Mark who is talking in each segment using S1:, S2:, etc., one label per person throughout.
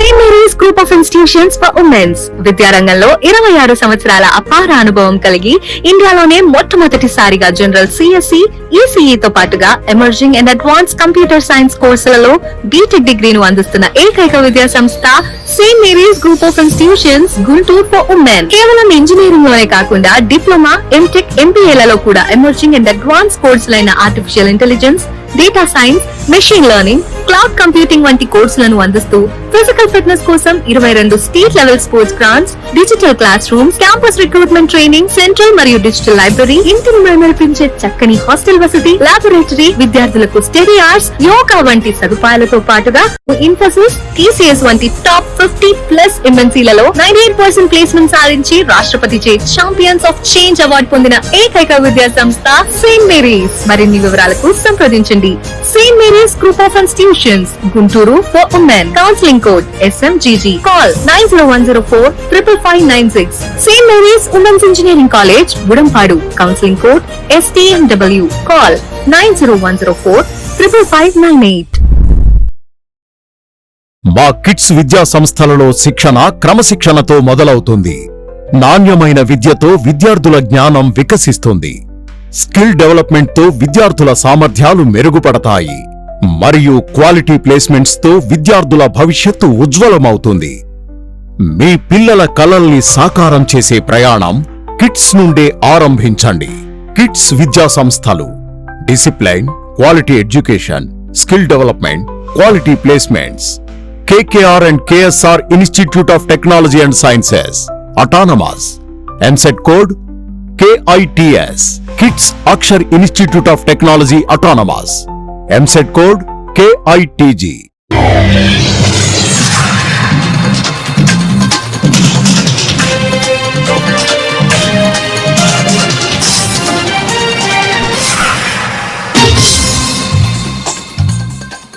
S1: Saint Mary's group of institutions for women's విద్యారంగంలో 26 సంవత్సరాల అపార అనుభవం కలిగి ఇండియాలోనే మొట్టమొదటిసారిగా జనరల్ సిఎస్సి, ఈసీఈ తో పాటుగా emerging and advance computer science కోర్సులలో బీటెక్ డిగ్రీను అందిస్తున్న ఏకైక విద్యా సంస్థ Saint Mary's group of institutions Guntur for women. కేవలం ఇంజనీరింగ్ లోనే కాకుండా డిప్లొమా, ఎంటెక్, ఎంబీఏలలో కూడా ఎమర్జింగ్ అండ్ అడ్వాన్స్ కోర్సులైన artificial intelligence, data science, machine learning, cloud computing వంటి కోర్సులను అందిస్తూ ఫిజికల్ ఫిట్నెస్ కోసం 22 state level sports grounds, digital classrooms, campus recruitment training, central మరియు డిజిటల్ లైబ్రరీ, ఇంటిని మైమరిపించే చక్కని హాస్టల్ వసతి, లాబొరేటరీ, విద్యార్థులకు స్టడీ అవర్స్, యోగా వంటి సదుపాయాలతో పాటుగా ఇన్ఫోసిస్, టీసీఎస్ వంటి టాప్ 50+ ఎంఎన్సీలలో 98% ప్లేస్మెంట్ సాధించి రాష్ట్రపతిచే ఛాంపియన్స్ ఆఫ్ చేంజ్ అవార్డు పొందిన ఏకైక విద్యా సంస్థ సెయింట్ మేరీస్. మరిన్ని వివరాలకు సంప్రదించండి. Saint Mary's group of institutions Guntur for women. Counselling code SMGG. Call 9010455596. St. Mary's Women's Engineering College, Budambadu. Counseling code STMW. Call 9010455598.
S2: మా కిడ్స్ విద్యా సంస్థలలో శిక్షణ క్రమశిక్షణతో మొదలవుతుంది. నాణ్యమైన విద్యతో విద్యార్థుల జ్ఞానం వికసిస్తుంది. స్కిల్ డెవలప్మెంట్తో విద్యార్థుల సామర్థ్యాలు మెరుగుపడతాయి మరియు క్వాలిటీ ప్లేస్మెంట్స్ తో విద్యార్థుల భవిష్యత్తు ఉజ్వలమవుతుంది. మీ పిల్లల కలల్ని సాకారం చేసే ప్రయాణం కిడ్స్ నుండే ఆరంభించండి. కిడ్స్ విద్యా సంస్థలు discipline, quality education, skill development, quality placements. KKR and KSR Institute of Technology and Sciences, Autonomous. MSET code KITS. Kids Akshar Institute of Technology, Autonomous. MSET code KITG.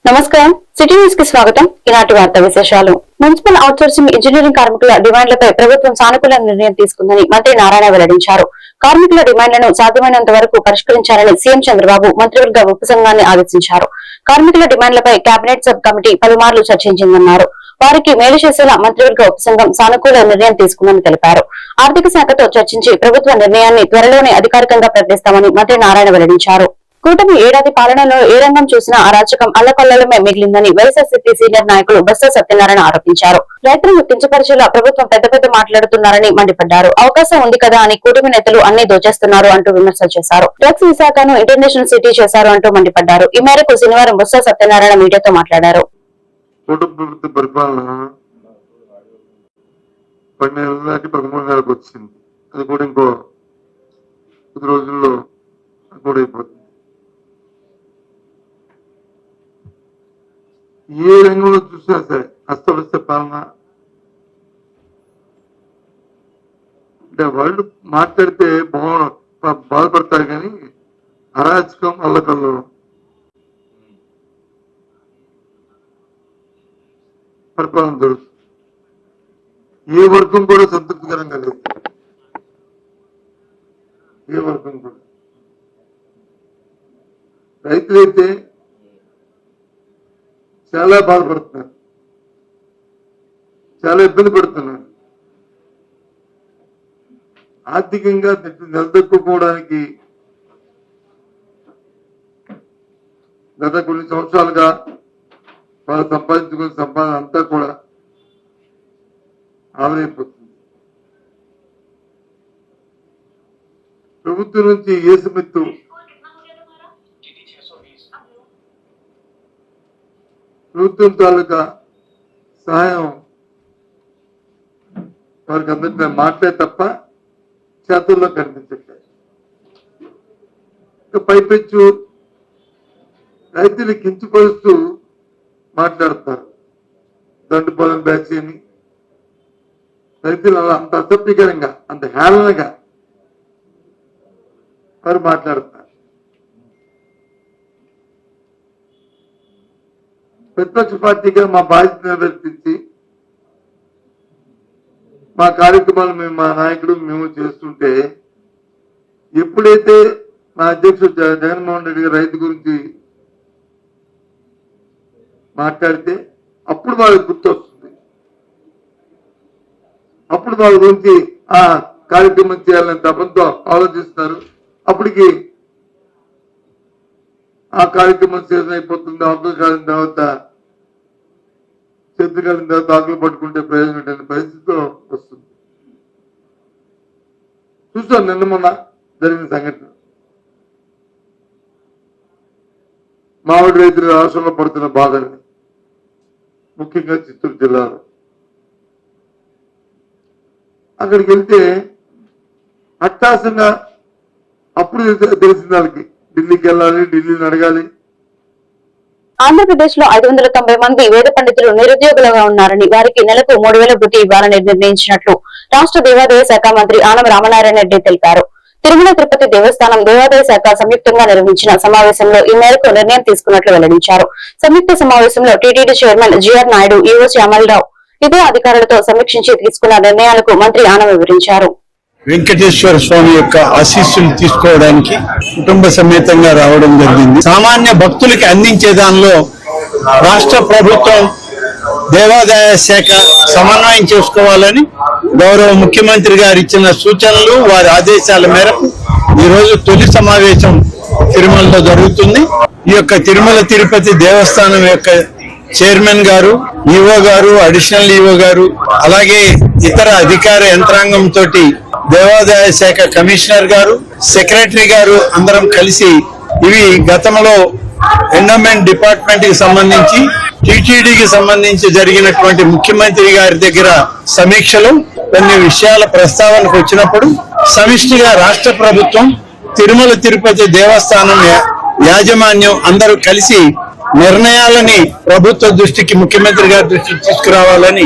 S3: నమస్కారం, సిటీ న్యూస్ కి స్వాగతం. ఈనాటి వార్తా విశేషాలు. Municipal outsourcing engineering కార్మికుల డిమాండ్లపై ప్రభుత్వం సానుకూల నిర్ణయం తీసుకుందని మంత్రి నారాయణ వెల్లడించారు. కార్మికుల డిమాండ్లను సాధ్యమైనంత వరకు పరిష్కరించాలని సీఎం చంద్రబాబు మంత్రివర్గ ఉపసంఘాన్ని ఆదేశించారు. కార్మికుల డిమాండ్లపై కేబినెట్ సబ్ కమిటీ పలుమార్లు చర్చించిందన్నారు. వారికి మేలు చేసేలా మంత్రివర్గ ఉపసంఘం సానుకూల నిర్ణయం తీసుకుందని తెలిపారు. ఆర్థిక శాఖతో చర్చించి ప్రభుత్వ నిర్ణయాన్ని త్వరలోనే అధికారికంగా ప్రకటిస్తామని మంత్రి నారాయణ వెల్లడించారు. కూటమి ఏడాది పాలనలో ఏ రంగం చూసినా అరాచకం, అల్లకల్లలమే మిగిలిందని వైఎస్ఆర్సీపీ సీనియర్ నాయకులు బొత్స సత్యనారాయణ ఆరోపించారు. రైతులను కించపరిచేలా ప్రభుత్వం పెద్ద మాట్లాడుతున్నారని మండిపడ్డారు. అవకాశం ఉంది కదా అని కూటమి నేతలు అన్ని దోచేస్తున్నారు అంటూ విమర్శలు చేశారు. డ్రగ్స్ విశాఖను ఇంటర్నేషనల్ సిటీ చేశారు అంటూ మండిపడ్డారు. ఈ మేరకు శనివారం బొత్స సత్యనారాయణ మీడియాతో మాట్లాడారు.
S4: ఏ రంగంలో చూసినా సరే అస్తవ్యస్త పాలన. అంటే వాళ్ళు మాట్లాడితే బాధపడతారు కానీ అరాచకం, అల్లకల్లో పరిపాలన జరుగుతుంది. ఏ వర్గం కూడా సంతృప్తికరంగా లేదు. ఏ వర్గం కూడా. రైతులైతే చాలా బాధపడుతున్నారు, చాలా ఇబ్బంది పడుతున్నారు. ఆర్థికంగా నిలదొక్కుకోవడానికి గత కొన్ని సంవత్సరాలుగా వాళ్ళు సంపాదించుకున్న సంపాదన అంతా కూడా ఆవిరైపోతుంది. ప్రభుత్వం నుంచి ఏ సమిత్తు ప్రభుత్వం తాలూకా సహాయం వారికి అందరికీ మాటలే తప్ప చేతుల్లో కనిపించట్లేదు. ఇంకా పైపెచ్చు రైతులు కించపరుస్తూ మాట్లాడతారు. దండుపాలెం బ్యాచ్ అని రైతులు అలా అంత అసభ్యకరంగా, అంత హేళనగా వారు మాట్లాడతారు. ప్రతిపక్ష పార్టీగా మా బాధ్యత నిర్వర్తించి మా కార్యక్రమాలు మా నాయకుడు మేము చేస్తుంటే, ఎప్పుడైతే మా అధ్యక్షుడు జగన్మోహన్ రెడ్డి గారు రైతు గురించి మాట్లాడితే అప్పుడు వాళ్ళకి గుర్తొస్తుంది అప్పుడు వాళ్ళ గురించి ఆ కార్యక్రమం చేయాలని తపంతో ఆలోచిస్తున్నారు. అప్పటికి ఆ కార్యక్రమం సీజన్ అయిపోతుంది. ఆకులు కాలిన తర్వాత చేతులు కాలిన తర్వాత ఆకులు పట్టుకుంటే ప్రయోజనం అనే పరిస్థితితో వస్తుంది. చూస్తాను నిన్న మొన్న జరిగిన సంఘటన. మామిడి రైతులు రాష్ట్రంలో పడుతున్న బాధని, ముఖ్యంగా చిత్తూరు జిల్లాలో. అక్కడికి వెళ్తే అట్టాసంగా అప్పుడు తెలిసిన వాళ్ళకి ఢిల్లీకి వెళ్ళాలి, ఢిల్లీని అడగాలి.
S3: ఆంధ్రప్రదేశ్ లో 590 మంది వేద పండితులు నిరుద్యోగులుగా ఉన్నారని, వారికి నెలకు 3000 వృత్తి ఇవ్వాలని నిర్ణయించినట్లు రాష్ట్ర దేవాదాయ శాఖ మంత్రి ఆనం రామనారాయణ రెడ్డి తెలిపారు. తిరుమల తిరుపతి దేవస్థానం దేవాదాయ శాఖ సంయుక్తంగా నిర్వహించిన సమావేశంలో ఈ మేరకు నిర్ణయం తీసుకున్నట్లు వెల్లడించారు. సంయుక్త సమావేశంలో TTD chairman GR Naidu, EO Shyamala Rao ఇతర అధికారులతో సమీక్షించి తీసుకున్న నిర్ణయాలకు మంత్రి ఆనం వివరించారు.
S5: వెంకటేశ్వర స్వామి యొక్క ఆశీస్సులు తీసుకోవడానికి కుటుంబ సమేతంగా రావడం జరిగింది. సామాన్య భక్తులకి అందించే దానిలో రాష్ట్ర ప్రభుత్వం దేవాదాయ శాఖ సమన్వయం చేసుకోవాలని గౌరవ ముఖ్యమంత్రి గారు ఇచ్చిన సూచనలు, వారి ఆదేశాల మేరకు ఈ రోజు తొలి సమావేశం తిరుమలలో జరుగుతుంది. ఈ యొక్క తిరుమల తిరుపతి దేవస్థానం యొక్క చైర్మన్ గారు, ఈవో గారు, అడిషనల్ ఈవో గారు, అలాగే ఇతర అధికార యంత్రాంగం తోటి దేవాదాయ శాఖ కమిషనర్ గారు, సెక్రటరీ గారు అందరం కలిసి ఇవి గతంలో ఎండోమెంట్ డిపార్ట్మెంట్ కి సంబంధించి, టీటీడీకి సంబంధించి జరిగినటువంటి ముఖ్యమంత్రి గారి దగ్గర సమీక్షలు కొన్ని విషయాల ప్రస్తావనకు వచ్చినప్పుడు సమిష్టిగా రాష్ట్ర ప్రభుత్వం, తిరుమల తిరుపతి దేవస్థానం యాజమాన్యం అందరూ కలిసి నిర్ణయాలని ప్రభుత్వ దృష్టికి, ముఖ్యమంత్రి గారి దృష్టికి తీసుకురావాలని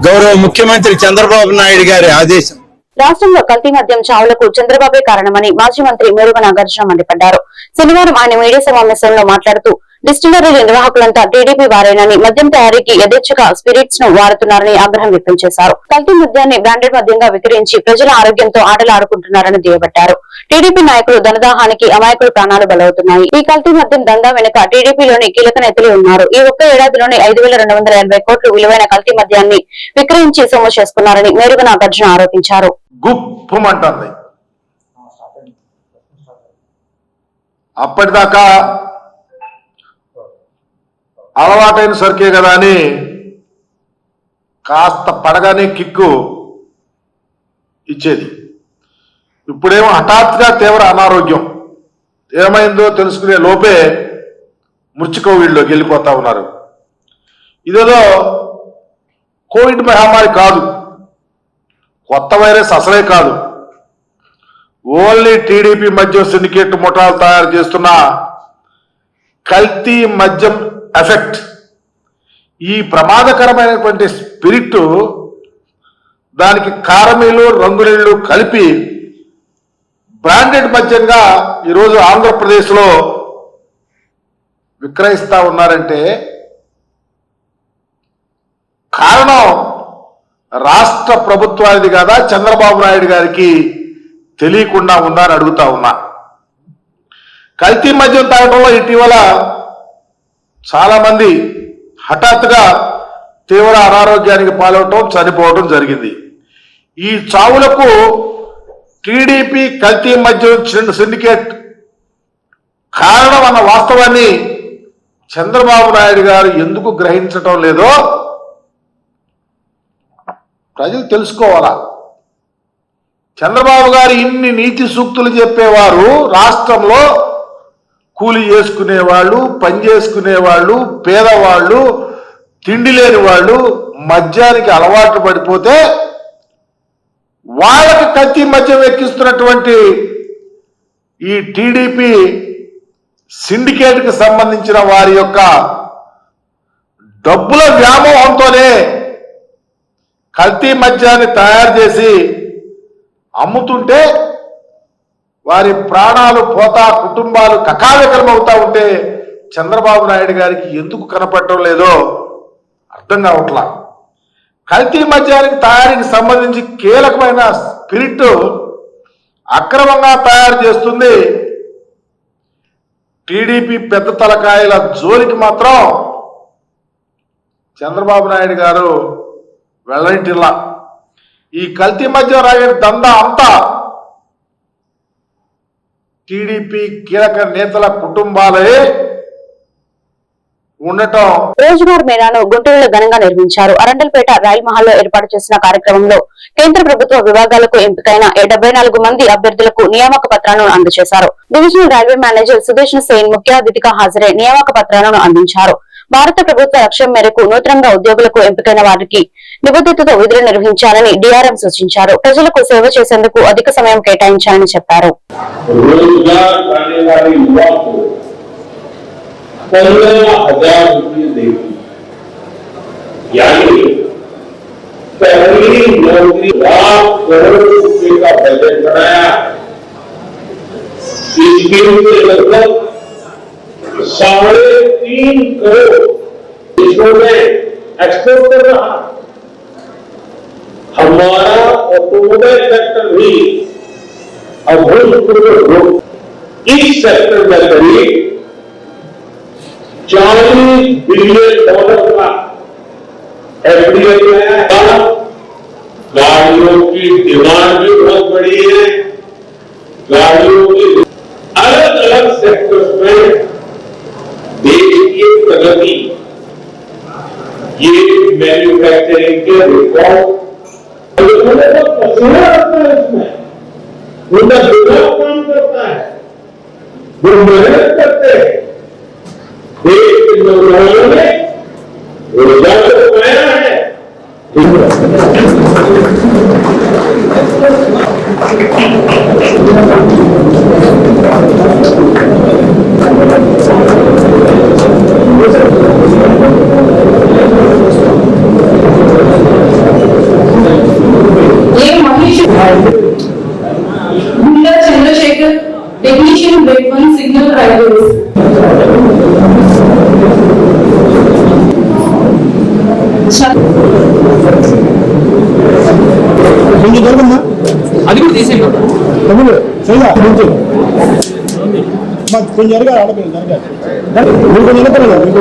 S5: గౌరవ ముఖ్యమంత్రి చంద్రబాబు నాయుడు గారి ఆదేశం.
S3: రాష్ట్రంలో కల్తీ మద్యం చావులకు చంద్రబాబే కారణమని మాజీ మంత్రి మేరుగ నాగార్జున మండిపడ్డారు. శనివారం ఆయన మీడియా సమావేశంలో మాట్లాడుతూ డిస్టిలరీల నిర్వాహకులంతా టీడీపీ వారేనని, మద్యం తయారీకి యథేచ్ఛగా స్పిరిట్స్ ను వాడుతున్నారని ఆగ్రహం వ్యక్తం చేశారు. కల్తీ మద్యాన్ని బ్రాండెడ్ మద్యంగా విక్రయించి ప్రజల ఆరోగ్యంతో ఆటలు ఆడుకుంటున్నారని దుయ్యబట్టారు. టీడీపీ నాయకులు ధనదాహానికి అమాయకులు ప్రాణాలు బలవుతున్నాయి. ఈ కల్తీ మద్యం దందా వెనుక టీడీపీలోని కీలక నేతలు ఉన్నారు. ఈ ఒక్క ఏడాదిలోనే 5280 కోట్లు విలువైన కల్తీ మద్యాన్ని విక్రయించి సొమ్ము చేసుకున్నారని మేరుగ నాగార్జున ఆరోపించారు.
S6: గుప్పమంటుంది. అప్పటిదాకా అలవాటైన సరికే కదా అని కాస్త పడగానే కిక్కు ఇచ్చేది. ఇప్పుడేమో హఠాత్తుగా తీవ్ర అనారోగ్యం, ఏమైందో తెలుసుకునే లోపే మృత్యుకోవిడ్లోకి వెళ్ళిపోతా ఉన్నారు. ఇదేదో కోవిడ్ మహమ్మారి కాదు, కొత్త వైరస్ అసలే కాదు. ఓన్లీ టీడీపీ మద్యం సిండికేట్ ముఠాలు తయారు చేస్తున్న కల్తీ మద్యం ఎఫెక్ట్. ఈ ప్రమాదకరమైనటువంటి స్పిరిట్, దానికి కారమీలు, రంగునీళ్లు కలిపి బ్రాండెడ్ మద్యంగా ఈరోజు ఆంధ్రప్రదేశ్లో విక్రయిస్తా ఉన్నారంటే కారణం రాష్ట్ర ప్రభుత్వానికి కదా, చంద్రబాబు నాయుడు గారికి తెలియకుండా ఉందా అని అడుగుతా ఉన్నా. కల్తీ మద్యం తాగడంలో ఇటీవల చాలా మంది హఠాత్తుగా తీవ్ర అనారోగ్యానికి పాలవటం, చనిపోవడం జరిగింది. ఈ చావులకు టీడీపీ కల్తీ మద్యం సిండికేట్ కారణం అన్న వాస్తవాన్ని చంద్రబాబు నాయుడు గారు ఎందుకు గ్రహించటం లేదో ప్రజలు తెలుసుకోవాలా. చంద్రబాబు గారు ఇన్ని నీతి సూక్తులు చెప్పేవారు రాష్ట్రంలో కూలి చేసుకునేవాళ్ళు, పని చేసుకునేవాళ్ళు, పేదవాళ్ళు, తిండి లేని వాళ్ళు మద్యానికి అలవాటు పడిపోతే వాళ్ళకి కత్తి మద్యం ఎక్కిస్తున్నటువంటి ఈ టీడీపీ సిండికేట్కి సంబంధించిన వారి యొక్క డబ్బుల వ్యామోహంతోనే కల్తీ మద్యాన్ని తయారు చేసి అమ్ముతుంటే వారి ప్రాణాలు పోతా, కుటుంబాలు కకావికలమవుతా ఉంటే చంద్రబాబు నాయుడు గారికి ఎందుకు కనపడటం లేదో అర్థం కావట్లా. కల్తీ మద్యానికి తయారీకి సంబంధించి కీలకమైన స్పిరిట్ అక్రమంగా తయారు చేస్తుంది టీడీపీ పెద్ద తలకాయల జోలికి మాత్రం చంద్రబాబు నాయుడు గారు వెళ్ళనిటిల్లా. ఈ కల్తీ మద్యం రాగే దందా అంతా టీడీపీ కీలక నేతల కుటుంబాలే ఉండటం.
S3: రోజ్గార్ మేళాను గుంటూరులో ఘనంగా నిర్వహించారు. అరండల్పేట రైల్ మహల్లో ఏర్పాటు చేసిన కార్యక్రమంలో కేంద్ర ప్రభుత్వ విభాగాలకు ఎంపికైన 74 మంది అభ్యర్థులకు నియామక పత్రాలను అందజేశారు. Divisional railway manager Sudesh Sen ముఖ్య అతిథిగా హాజరై నియామక పత్రాలను అందించారు. భారత ప్రభుత్వ లక్ష్యం మేరకు నూతనంగా ఉద్యోగులకు ఎంపికైన వారికి నిబద్ధతతో విధులు నిర్వహించాలని డిఆర్ఎం సూచించారు. ప్రజలకు సేవ చేసేందుకు అధిక సమయం కేటాయించాలని చెప్పారు.
S7: 15,000 रुपये देगी, यानी पहली नौकरी लाख करोड़ रुपए का बजट बनाया। इस स्कीम से लगभग 3.5 करोड़ देशों में एक्सपोर्ट कर रहा। हमारा ऑटोमोबाइल सेक्टर भी अभूतपूर्व इस सेक्टर में करीब $40 बिलियन का एफडीआई है। गाड़ियों की डिमांड भी बहुत बड़ी है। गाड़ियों की अलग अलग सेक्टर्स में देश की प्रगति, ये मैन्युफैक्चरिंग के रिकॉर्ड पसीना आता है, इसमें उनका दिमाग काम करता है, वो मेहनत करते हैं। देश के नौजवानों ने रोजगार बनाया है।
S8: ये महेश गुंडा Chandrashekhar, technician grade 1 signal Riders.
S9: అది కూడా తీసేయండి కొంచెం జరగాలి ఆడపిల్ల జరగాలి మీరు కొంచెం వెనకాల మీకు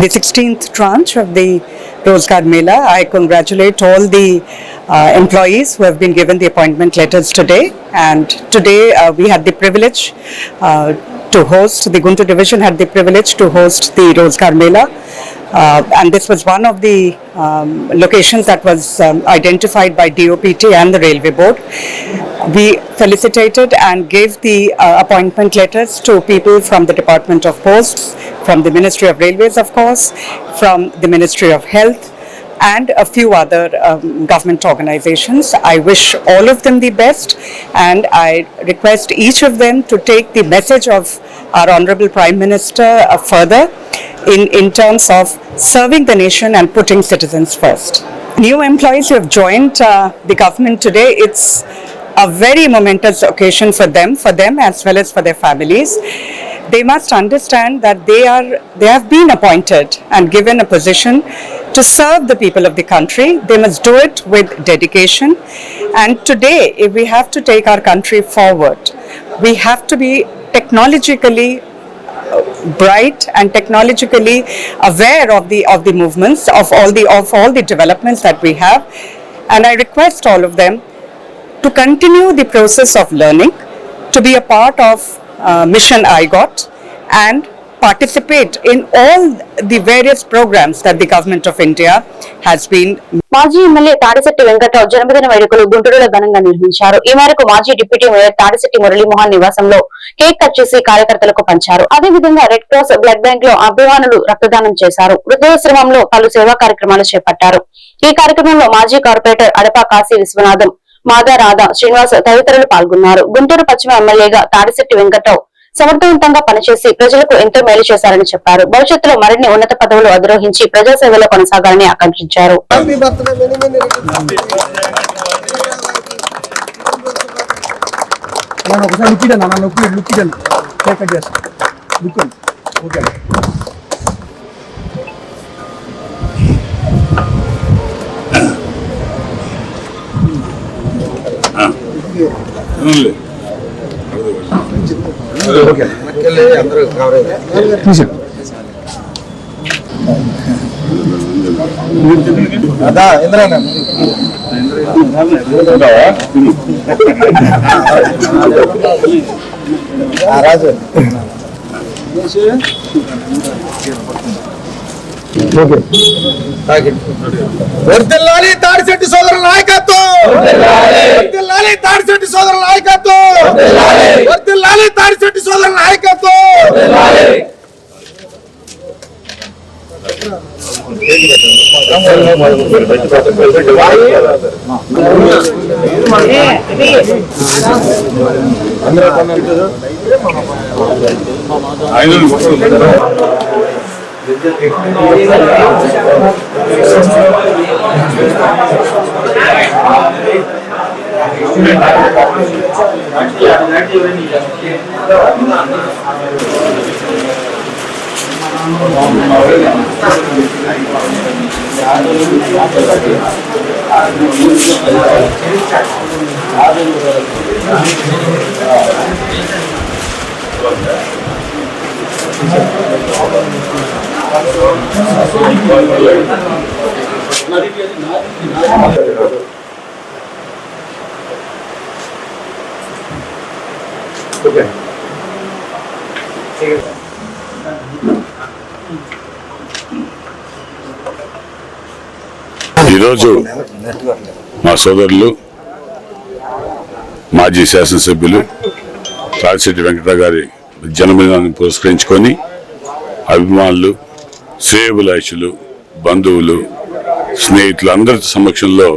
S10: the 16th tranche of the Rozgar Mela. I congratulate all the employees who have been given the appointment letters today. And today we had the privilege to host, the Guntur division had the privilege to host the Rozgar Mela. And this was one of the locations that was identified by DOPT and the Railway Board. We felicitated and gave the appointment letters to people from the Department of Posts, from the Ministry of Railways, of course, from the Ministry of Health, and a few other government organizations. I wish all of them the best, and I request each of them to take the message of our Honorable Prime Minister further in terms of serving the nation and putting citizens first. New employees who have joined the government today, it's a very momentous occasion for them as well as for their families. They must understand that they have been appointed and given a position to serve the people of the country. They must do it with dedication. And today, if we have to take our country forward, we have to be technologically bright and technologically aware of the movements of all the developments that we have. And I request all of them to continue the process of learning, to be a part of Mission IGOT, and participate in all the various programs that the Government of India has been.
S3: మాజీ MLA Tadisetti Venkatrao జన్మదిన వేడుకలు గుంటూరులో ఘనంగా నిర్వహించారు. ఈ మేరకు మాజీ deputy mayor Tadisetti Muralimohan నివాసంలో కేక్ కట్ చేసి కార్యకర్తలకు పంచారు. అదేవిధంగా రెడ్ క్రాస్ బ్లడ్ బ్యాంక్ లో అభిమానులు రక్తదానం చేశారు. వృద్ధాశ్రమంలో పలు సేవా కార్యక్రమాలు చేపట్టారు. ఈ కార్యక్రమంలో మాజీ కార్పొరేటర్ అడపా కాశీ విశ్వనాథం, మాదా రాధా, శ్రీనివాస్ తదితరులు పాల్గొన్నారు. గుంటూరు పశ్చిమ ఎమ్మెల్యేగా తాడిశెట్టి వెంకట్రావు సమర్థవంతంగా పనిచేసి ప్రజలకు ఎంతో మేలు చేశారని చెప్పారు. భవిష్యత్తులో మరిన్ని ఉన్నత పదవులు అధిరోహించి ప్రజాసేవలో కొనసాగాలని ఆకాంక్షించారు.
S9: రాజు వర్ధిల్లాలి తాడిశెట్టి సోదరుల నాయకత్వం, వర్ధిల్లాలి తాడిశెట్టి సోదరుల నాయకత్వం, వర్ధిల్లాలి తాడిశెట్టి సోదరుల నాయకత్వం.
S11: ఈరోజు మా సోదరులు మాజీ శాసనసభ్యులు తాడిశెట్టి వెంకటరావు గారి జన్మదినాన్ని పురస్కరించుకొని అభిమానులు, శ్రేయోభిలాషులు, బంధువులు, స్నేహితులు అందరి సమక్షంలో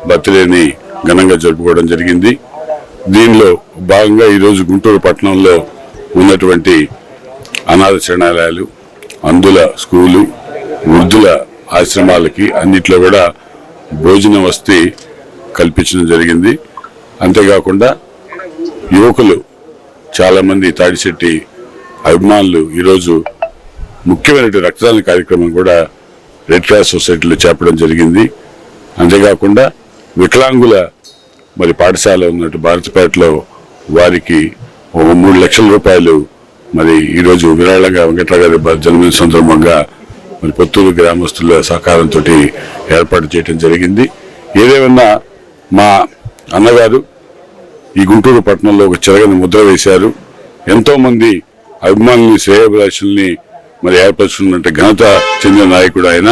S11: బర్త్డేని ఘనంగా జరుపుకోవడం జరిగింది. దీనిలో భాగంగా ఈరోజు గుంటూరు పట్టణంలో ఉన్నటువంటి అనాథ శరణాలయాలు, అందుల స్కూలు, వృద్ధుల ఆశ్రమాలకి అన్నిట్లో కూడా భోజన వసతి కల్పించడం జరిగింది. అంతేకాకుండా యువకులు చాలామంది తాడిశెట్టి అభిమానులు ఈరోజు ముఖ్యమైన రక్తదాన కార్యక్రమం కూడా రెడ్ క్రాస్ సొసైటీలో చేపడం జరిగింది. అంతేకాకుండా వికలాంగుల పాఠశాల ఉన్నట్టు భారతపేటలో వారికి 3 లక్షల రూపాయలు ఈరోజు విరాళంగా వెంకటరావు గారి జన్మదిన సందర్భంగా పొత్తూరు గ్రామస్తుల సహకారంతో ఏర్పాటు చేయడం జరిగింది. ఏదేమన్నా మా అన్నగారు ఈ గుంటూరు పట్టణంలో ఒక చెరగని ముద్ర వేశారు. ఎంతో మంది అభిమానుల్ని, శ్రేయోభిలాషుల్ని ఏర్పరుచుకున్నట్టు ఘనత చెందిన నాయకుడు ఆయన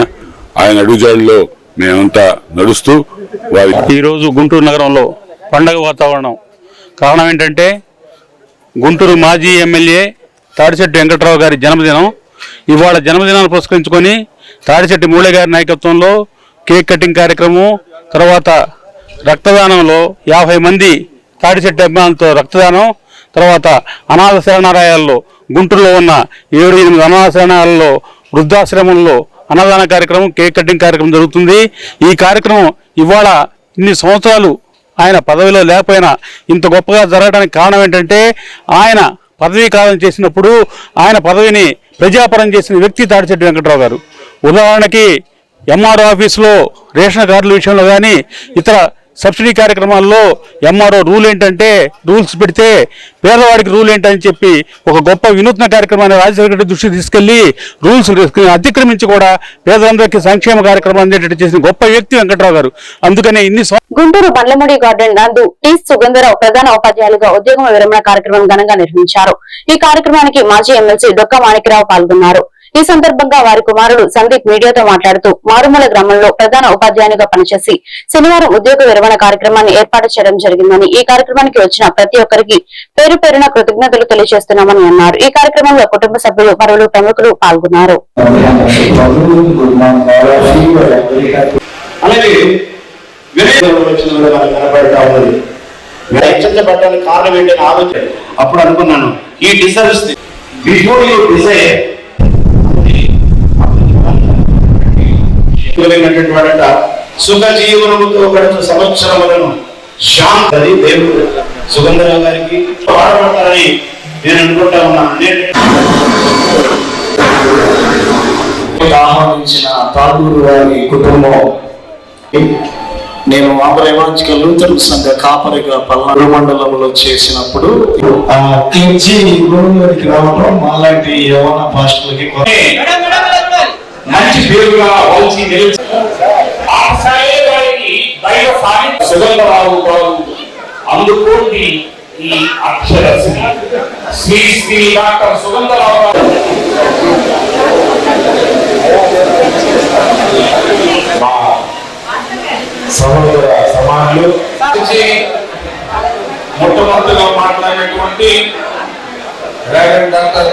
S11: అడుగుజాడల్లో మేమంతా నడుస్తూ
S12: ఈరోజు గుంటూరు నగరంలో పండగ వాతావరణం. కారణం ఏంటంటే గుంటూరు మాజీ ఎమ్మెల్యే తాడిశెట్టి వెంకటరావు గారి జన్మదినం. ఇవాళ జన్మదినాన్ని పురస్కరించుకొని తాడిశెట్టి మూలే గారి నాయకత్వంలో కేక్ కటింగ్ కార్యక్రమం, తర్వాత రక్తదానంలో 50 మంది తాడిశెట్టి అభిమానులతో రక్తదానం, తర్వాత అనాథ శరణాలయాల్లో గుంటూరులో ఉన్న 7-8 అనాథ శరణాలయాల్లో వృద్ధాశ్రమంలో అన్నదాన కార్యక్రమం, కేక్ కటింగ్ కార్యక్రమం జరుగుతుంది. ఈ కార్యక్రమం ఇవాళ ఇన్ని సంవత్సరాలు ఆయన పదవిలో లేకపోయినా ఇంత గొప్పగా జరగడానికి కారణం ఏంటంటే ఆయన పదవీ కాలం చేసినప్పుడు ఆయన పదవిని ప్రజాపరం చేసిన వ్యక్తి తాడిశెట్టి వెంకటరావు గారు. ఉదాహరణకి ఎంఆర్ఓ ఆఫీసులో రేషన్ కార్డుల విషయంలో కానీ ఇతర సబ్సిడీ కార్యక్రమాల్లో ఎంఆర్ఓ రూల్స్ పెడితే పేదవాడికి రూల్ ఏంటని చెప్పి ఒక గొప్ప వినూత్న కార్యక్రమాన్ని రాజశేఖర రెడ్డి దృష్టికి తీసుకెళ్లి రూల్స్ అతిక్రమించి కూడా పేదలందరికీ సంక్షేమ కార్యక్రమం అందేటట్టు చేసిన గొప్ప వ్యక్తి వెంకటరావు గారు. అందుకనే
S3: గుంటూరు బండ్లమూడి గార్డెన్ నందు టి సుగంధరావు ప్రధాన ఉపాధ్యాయులుగా ఉద్యోగం విరమణ కార్యక్రమం ఘనంగా నిర్వహించారు. ఈ కార్యక్రమానికి మాజీ ఎమ్మెల్సీ డొక్క మాణిక్యరావు పాల్గొన్నారు. ఈ సందర్భంగా వారి కుమారుడు సందీప్ మీడియాతో మాట్లాడుతూ మారుమూల గ్రామంలో ప్రధాన ఉపాధ్యాయునిగా పనిచేసి శనివారం ఉద్యోగ విరమణ కార్యక్రమాన్ని ఏర్పాటు చేయడం జరిగిందని, ఈ కార్యక్రమానికి వచ్చిన ప్రతి ఒక్కరికి పేరు పేరున కృతజ్ఞతలు తెలియజేస్తున్నామని అన్నారు. ఈ కార్యక్రమంలో కుటుంబ సభ్యులు, పలువురు ప్రముఖులు పాల్గొన్నారు.
S5: అప్పుడు అనుకున్నాను ఈ డిజర్వ్స్ బిఫోర్ యూ డిజైర్ సుఖ జీవనముతో గడుచు సంవత్సరములను శాంతి దేవుడు సుగంధరావు గారికి వాడబడతారని నేను అనుకుంటా ఉన్నాను. ఆహ్వానించిన తాడూరు వారి కుటుంబం నేను ఆంధ్ర ఎవాంజలికల్ లూథరన్ సంఘ కాపరిగా పల్నాడు మండలంలో చేసినప్పుడు క్లించి గురువుగారికి రావడం మాలాంటి యవన పాస్టర్లకి
S7: మంచి పేరుగా వచ్చి సుగంధరావు గారు అందుకోండి ఈ అక్షరశ్రీ శ్రీ శ్రీ డాక్టర్ సుగంధరావు గారు సహోదర సమానులు మొట్టమొదటిగా మాట్లాడినటువంటి డాక్టర్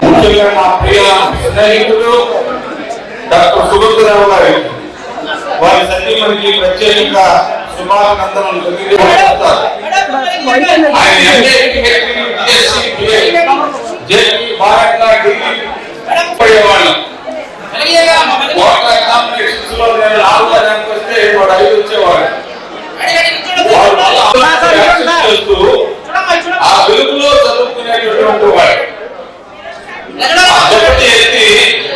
S7: ముఖ్యంగా నా ప్రియ స్నేహితుడు డాక్టర్ సుగంధరావు గారి వారి సన్నిధికి ప్రత్యేకంగా శుభాకాంక్షలు తెలియజేస్తారు. ఆ వెలుగులో చదువుకునేటటువంటి వాడు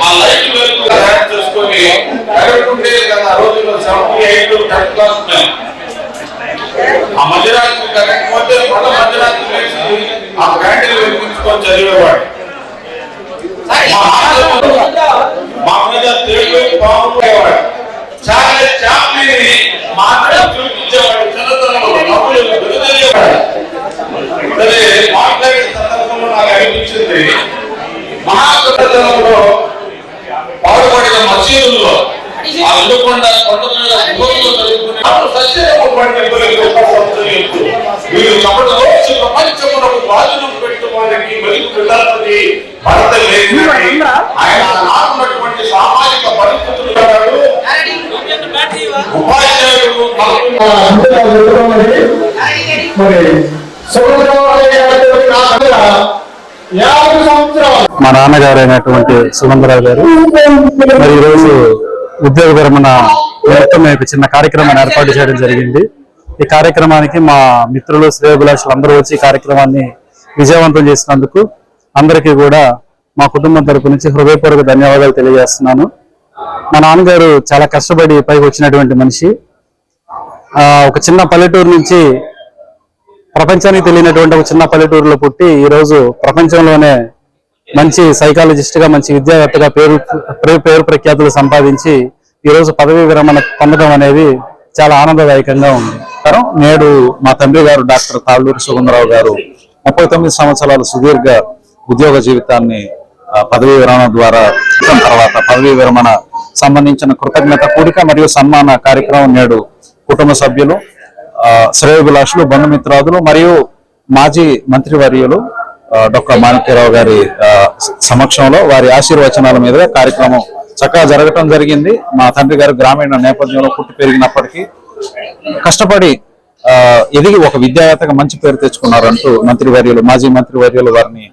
S7: ఆ లైట్ వెలుగు తయారు చేసుకొని ఉండే కదా రోజుల్లో 78 10th క్లాస్ ఆ మధ్యరాత్రి కరెక్ట్ పోతే మళ్ళీ మధ్యరాత్రి లేచి ఆ క్యాంటీన్ వెలిగించుకొని చదివేవాడు. మా మీద తెలుగు బాగుండేవాడు. చాలా చాప్లీని మాత్రం చూపించేవాడు. చిన్నతనంలో నవ్వులు వెలుదలేవాడు. సరే మాట్లాడే సందర్భంలో నాకు అనిపించింది మహాకృతంలో పాడుపడిన మసీదుల్లో అందుకొండ కొండ మీద వీరు కపటలో ప్రపంచమునకు బాధనం పెట్టుకోవడానికి వెలుగు పిల్లలకి భర్త లేదు. ఆయన నాకున్నటువంటి సామాజిక పరిస్థితులు ఉపాధ్యాయులు
S12: మా నాన్నగారు అయినటువంటి సుగంధరావు గారు మరి ఈరోజు ఉద్యోగ విరమణ నిమిత్తం చిన్న కార్యక్రమాన్ని ఏర్పాటు చేయడం జరిగింది. ఈ కార్యక్రమానికి మా మిత్రులు శ్రేయోభిలాషులు అందరూ వచ్చి ఈ కార్యక్రమాన్ని విజయవంతం చేసినందుకు అందరికీ కూడా మా కుటుంబం తరపు నుంచి హృదయపూర్వక ధన్యవాదాలు తెలియజేస్తున్నాను. మా నాన్నగారు చాలా కష్టపడి పైకి వచ్చినటువంటి మనిషి. ఒక చిన్న పల్లెటూరు నుంచి ప్రపంచానికి తెలియనటువంటి ఒక చిన్న పల్లెటూరులో పుట్టి ఈరోజు ప్రపంచంలోనే మంచి సైకాలజిస్ట్ గా మంచి విద్యావేత్తగా పేరు ప్రఖ్యాతులు సంపాదించి ఈరోజు పదవీ విరమణ పొందడం అనేది చాలా ఆనందదాయకంగా ఉంది. నేడు మా తండ్రి గారు డాక్టర్ తాళ్ళూరి సుగంధరావు గారు 39 సంవత్సరాల సుదీర్ఘ ఉద్యోగ జీవితాన్ని పదవీ విరమణ ద్వారా తర్వాత పదవీ విరమణ సంబంధించిన కృతజ్ఞత కూడిక మరియు సన్మాన కార్యక్రమం నేడు కుటుంబ సభ్యులు, శ్రేయోభిలాషులు, బంధుమిత్రాదులు మరియు మాజీ మంత్రివర్యులు డాక్టర్ మాణిక్యరావు గారి సమక్షంలో వారి ఆశీర్వచనాల మీద కార్యక్రమం చక్కగా జరగటం జరిగింది. మా తండ్రి గారు గ్రామీణ నేపథ్యంలో పుట్టి పెరిగినప్పటికీ కష్టపడి ఎదిగి ఒక విద్యావేత్తగా మంచి పేరు తెచ్చుకున్నారంటూ మాజీ మంత్రివర్యులు వారిని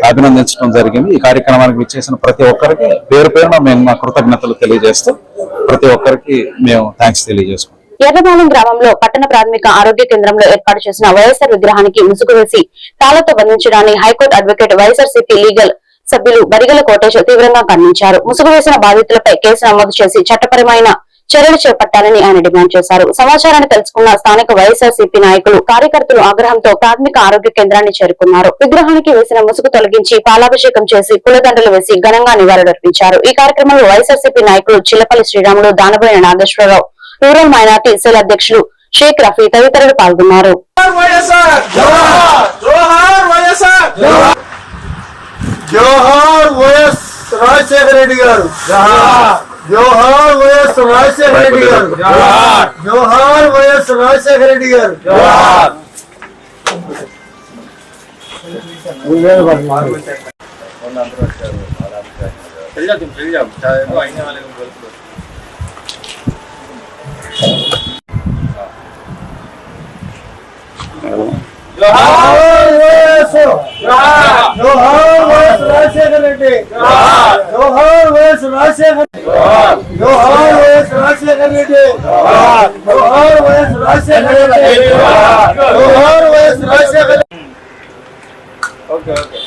S12: అభినందించడం జరిగింది. ఈ కార్యక్రమానికి విచ్చేసిన ప్రతి ఒక్కరికి పేరు పేరున మేము మా కృతజ్ఞతలు తెలియజేస్తూ ప్రతి ఒక్కరికి మేము థ్యాంక్స్ తెలియజేసుకుంటాం.
S3: ఎర్రబాలెం గ్రామంలో పట్టణ ప్రాథమిక ఆరోగ్య కేంద్రంలో ఏర్పాటు చేసిన వైఎస్ఆర్ విగ్రహానికి ముసుగు వేసి తాళతో బంధించడాన్ని హైకోర్టు అడ్వకేట్ వైఎస్ఆర్సీపీ లీగల్ సభ్యులు బరిగల కోటేశ్వర తీవ్రంగా ఖండించారు. ముసుగు వేసిన బాధితులపై కేసు నమోదు చేసి చట్టపరమైన చర్యలు చేపట్టాలని ఆయన డిమాండ్ చేశారు. సమాచారాన్ని తెలుసుకున్న స్థానిక వైఎస్ఆర్సీపీ నాయకులు, కార్యకర్తలు ఆగ్రహంతో ప్రాథమిక ఆరోగ్య కేంద్రాన్ని చేరుకున్నారు. విగ్రహానికి వేసిన ముసుగు తొలగించి పాలాభిషేకం చేసి పూలదండలు వేసి ఘనంగా నివాళులర్పించారు. ఈ కార్యక్రమంలో వైఎస్ఆర్సీపీ నాయకులు Chillapalli Sriramulu, Danaboina Nageswara Rao, rural minority cell అధ్యక్షులు షేక్ రఫీ తదితరులు పాల్గొన్నారు.
S9: జోహార్ వైఎస్ రాజశేఖర రెడ్డి గారు, జోహార్ వైఎస్ రాజశేఖర రెడ్డి గారు, జోహార్ వైఎస్ రాజశేఖర రెడ్డి గారు. జోహార్ వైఎస్ రాజశేఖర రెడ్డి, జోహార్ వైఎస్ రాజశేఖర, జోహార్ వైఎస్ రాజశేఖర రెడ్డి, జోహార్ వైఎస్ రాజశేఖర రెడ్డి, జోహార్ వైఎస్ రాజశేఖర. ఓకే ఓకే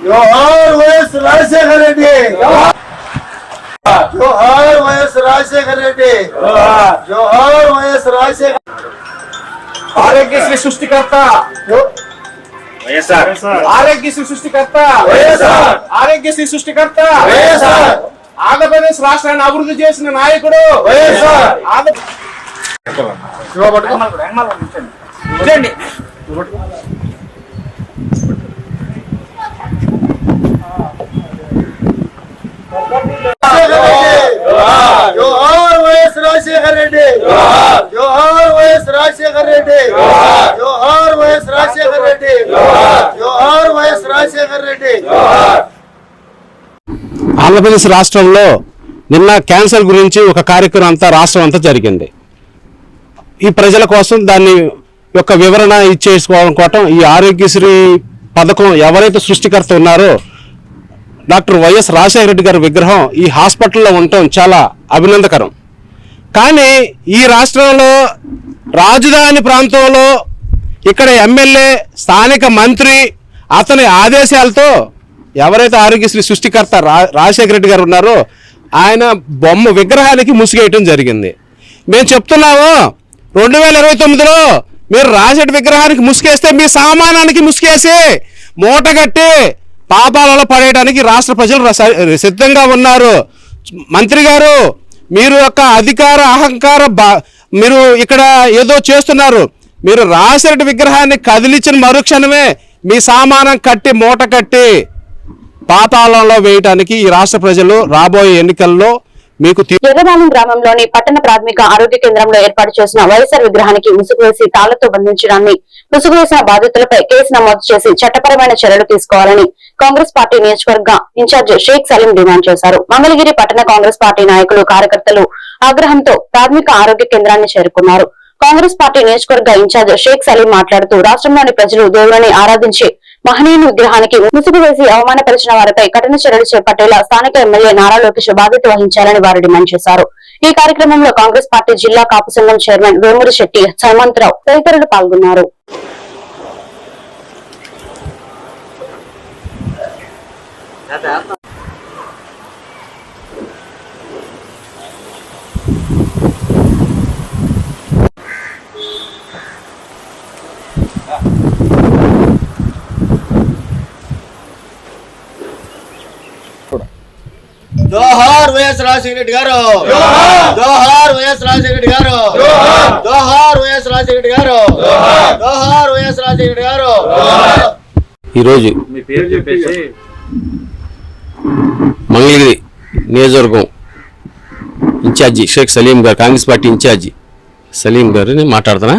S9: జోహార్ వైఎస్ రాజశేఖర రెడ్డి, జోహార్ వైఎస్ రాజశేఖర రెడ్డి, జోహార్ వైఎస్ రాజశేఖర.
S6: ఆరోగ్యశ్రీ సృష్టికర్త ఆరోగ్యశ్రీ సృష్టికర్త ఆరోగ్యశ్రీ సృష్టికర్త ఆంధ్రప్రదేశ్ రాష్ట్రాన్ని అభివృద్ధి చేసిన నాయకుడు
S9: జోహార్ వైఎస్ రాజశేఖర రెడ్డి, జోహార్ వైఎస్ రాజశేఖర రెడ్డి, జోహార్ వైఎస్ రాజశేఖర రెడ్డి, జోహార్ వైఎస్ రాజశేఖర రెడ్డి.
S5: ఆంధ్రప్రదేశ్ రాష్ట్రంలో నిన్న క్యాన్సర్ గురించి ఒక కార్యక్రమం అంతా రాష్ట్రం అంతా జరిగింది. ఈ ప్రజల కోసం దాన్ని యొక్క వివరణ ఇచ్చేసుకోవడం ఈ ఆరోగ్యశ్రీ పథకం ఎవరైతే సృష్టికర్త ఉన్నారో డాక్టర్ వైఎస్ రాజశేఖర రెడ్డి గారి విగ్రహం ఈ హాస్పిటల్లో ఉండటం చాలా అభినందకరం. కానీ ఈ రాష్ట్రంలో రాజధాని ప్రాంతంలో ఇక్కడ ఎమ్మెల్యే, స్థానిక మంత్రి అతని ఆదేశాలతో ఎవరైతే ఆరోగ్యశ్రీ సృష్టికర్త రాజశేఖర రెడ్డి గారు ఉన్నారో ఆయన బొమ్మ విగ్రహానికి ముసుగేయటం జరిగింది. మేము చెప్తున్నాము 2029లో మీరు రాజశేఖర విగ్రహానికి ముసుగేస్తే మీ సామానానికి ముసుగేసి మూటగట్టి పాపాలలో పడేయడానికి రాష్ట్ర ప్రజలు సిద్ధంగా ఉన్నారు. మంత్రి గారు మీరు యొక్క అధికార అహంకార మీరు ఇక్కడ ఏదో చేస్తున్నారు. మీరు రాజశేఖర విగ్రహాన్ని కదిలించిన మరుక్షణమే మీ సామానం కట్టి మూట కట్టి పాతాళంలో వేయటానికి ఈ రాష్ట్ర ప్రజలు రాబోయే ఎన్నికల్లో మీకు.
S3: ఎర్రబాలెం గ్రామంలోని పట్టణ ప్రాథమిక ఆరోగ్య కేంద్రంలో ఏర్పాటు చేసిన వైఎస్ఆర్ విగ్రహానికి ముసుగు వేసి తాళ్లతో బంధించడాన్ని, ముసుగు వేసిన బాధితులపై కేసు నమోదు చేసి చట్టపరమైన చర్యలు తీసుకోవాలని కాంగ్రెస్ పార్టీ నియోజకవర్గ ఇన్ఛార్జ్ షేక్ సలీం డిమాండ్ చేశారు. మంగళగిరి పట్టణ కాంగ్రెస్ పార్టీ నాయకులు, కార్యకర్తలు ఆగ్రహంతో ప్రాథమిక ఆరోగ్య కేంద్రాన్ని చేరుకున్నారు. కాంగ్రెస్ పార్టీ నియోజకవర్గ ఇన్ఛార్జ్ షేక్ సలీం మాట్లాడుతూ రాష్ట్రంలోని ప్రజలు దేవుడిని ఆరాధించి మహనీయుని విగ్రహానికి ముసుగు వేసి అవమానపరిచిన వారిపై కఠిన చర్యలు చేపట్టేలా స్థానిక ఎమ్మెల్యే నారా లోకేష్ బాధ్యత వహించాలని వారు డిమాండ్ చేశారు. ఈ కార్యక్రమంలో కాంగ్రెస్ పార్టీ జిల్లా కాపు సంఘం చైర్మన్ వేమూరి శెట్టి, హేమంతరావు తదితరులు పాల్గొన్నారు.
S9: జోహార్ వైఎస్ రాజశేఖర రెడ్డి గారు, జోహార్ వైఎస్ రాజశేఖర రెడ్డి గారు, జోహార్ వైఎస్ రాజశేఖర రెడ్డి గారు, జోహార్ వైఎస్ రాజశేఖర రెడ్డి గారు.
S5: ఈరోజు మంగళగిరి నియోజకవర్గం ఇన్ఛార్జి షేక్ సలీం గారు, కాంగ్రెస్ పార్టీ ఇన్ఛార్జి సలీం గారిని మాట్లాడుతున్నా.